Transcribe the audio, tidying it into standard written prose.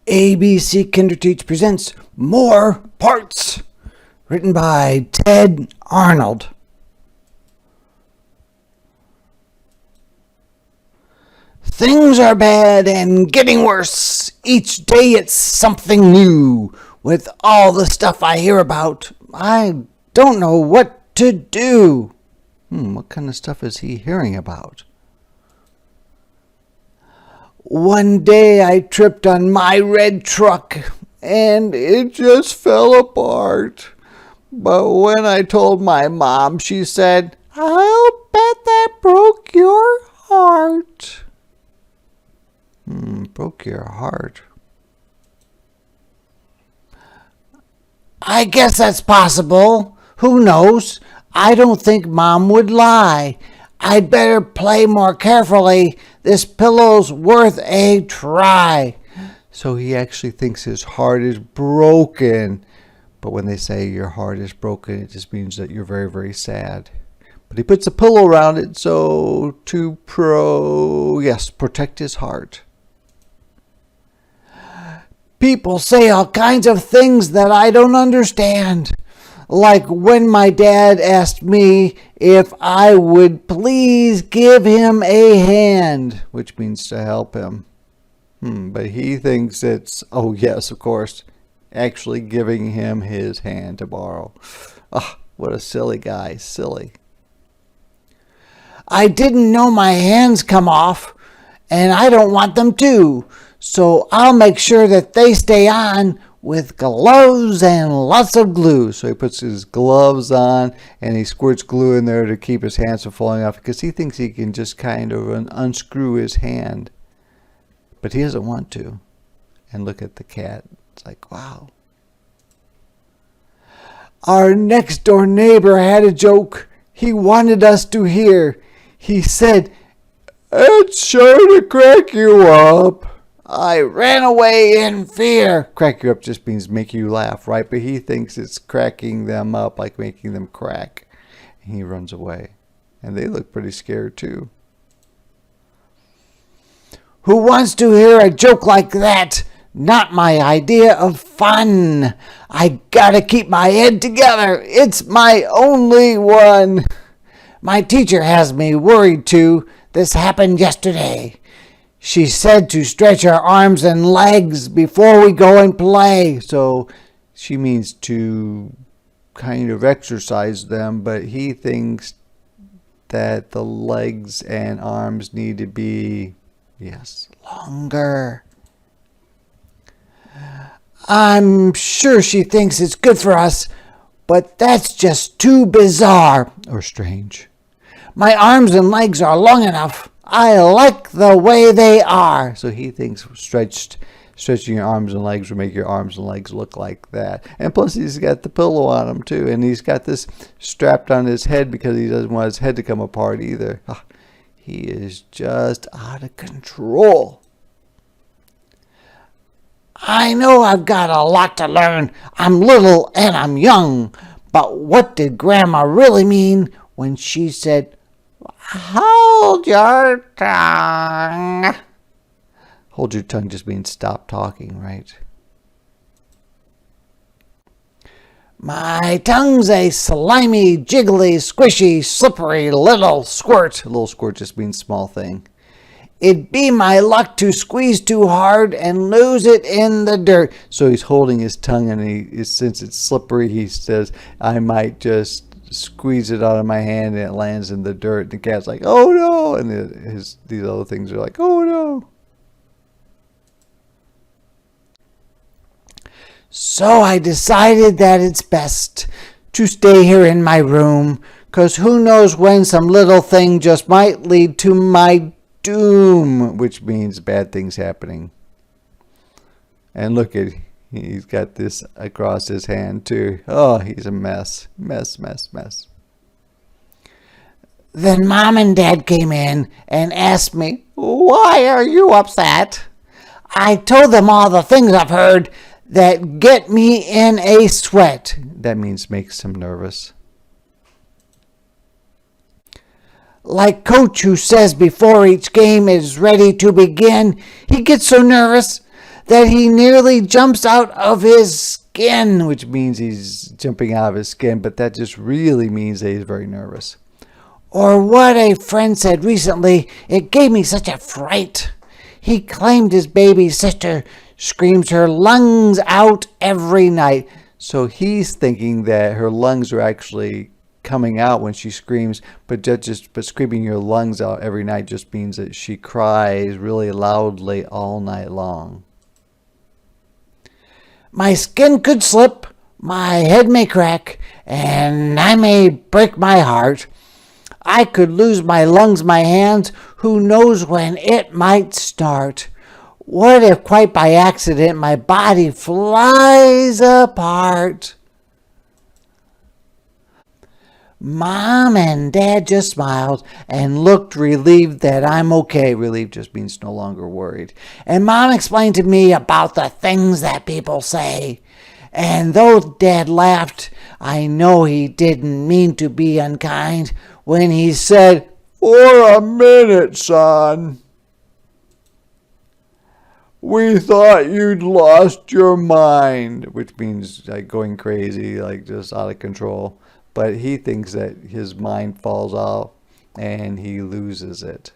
ABC Kinderteach presents More Parts, written by Ted Arnold. Things are bad and getting worse. Each day it's something new. With all the stuff I hear about, I don't know what to do. What kind of stuff is he hearing about? One day I tripped on my red truck and it just fell apart. But when I told my mom, she said, "I'll bet that broke your heart." Broke your heart. I guess that's possible. Who knows? I don't think Mom would lie. I'd better play more carefully. This pillow's worth a try. So he actually thinks his heart is broken. But when they say your heart is broken, it just means that you're very, very sad. But he puts a pillow around it so to protect his heart. People say all kinds of things that I don't understand. Like when my dad asked me if I would please give him a hand, which means to help him. But he thinks it's, oh yes, of course, actually giving him his hand to borrow. What a silly guy, silly. I didn't know my hands come off, and I don't want them to, so I'll make sure that they stay on with gloves and lots of glue. So he puts his gloves on and he squirts glue in there to keep his hands from falling off because he thinks he can just kind of unscrew his hand. But he doesn't want to. And look at the cat. It's like, wow. Our next door neighbor had a joke he wanted us to hear. He said, "It's sure to crack you up." I ran away in fear. Crack you up just means make you laugh, right? But he thinks it's cracking them up, like making them crack. And he runs away. And they look pretty scared too. Who wants to hear a joke like that? Not my idea of fun. I gotta keep my head together. It's my only one. My teacher has me worried too. This happened yesterday. She said to stretch our arms and legs before we go and play. So she means to kind of exercise them, but he thinks that the legs and arms need to be, longer. I'm sure she thinks it's good for us, but that's just too bizarre or strange. My arms and legs are long enough. I like the way they are. So he thinks stretching your arms and legs will make your arms and legs look like that. And plus he's got the pillow on him too. And he's got this strapped on his head because he doesn't want his head to come apart either. He is just out of control. I know I've got a lot to learn. I'm little and I'm young. But what did Grandma really mean when she said, "Hold your tongue"? Hold your tongue just means stop talking, right? My tongue's a slimy, jiggly, squishy, slippery little squirt. A little squirt just means small thing. It'd be my luck to squeeze too hard and lose it in the dirt. So he's holding his tongue, and since it's slippery, he says, I might just squeeze it out of my hand and it lands in the dirt. And the cat's like, "Oh no!" And these other things are like, "Oh no!" So I decided that it's best to stay here in my room, 'cause who knows when some little thing just might lead to my doom, which means bad things happening. And look at, he's got this across his hand too. Oh, he's a mess. Mess. Then Mom and Dad came in and asked me, "Why are you upset?" I told them all the things I've heard that get me in a sweat. That means makes him nervous. Like Coach who says before each game is ready to begin, he gets so nervous that he nearly jumps out of his skin, which means he's jumping out of his skin, but that just really means that he's very nervous. Or what a friend said recently, it gave me such a fright. He claimed his baby sister screams her lungs out every night. So he's thinking that her lungs are actually coming out when she screams, but screaming your lungs out every night just means that she cries really loudly all night long. My skin could slip, my head may crack, and I may break my heart. I could lose my lungs, my hands, who knows when it might start. What if quite by accident my body flies apart? Mom and Dad just smiled and looked relieved that I'm okay. Relieved just means no longer worried. And Mom explained to me about the things that people say. And though Dad laughed, I know he didn't mean to be unkind when he said, "For a minute, son, we thought you'd lost your mind," which means like going crazy, like just out of control. But he thinks that his mind falls off and he loses it.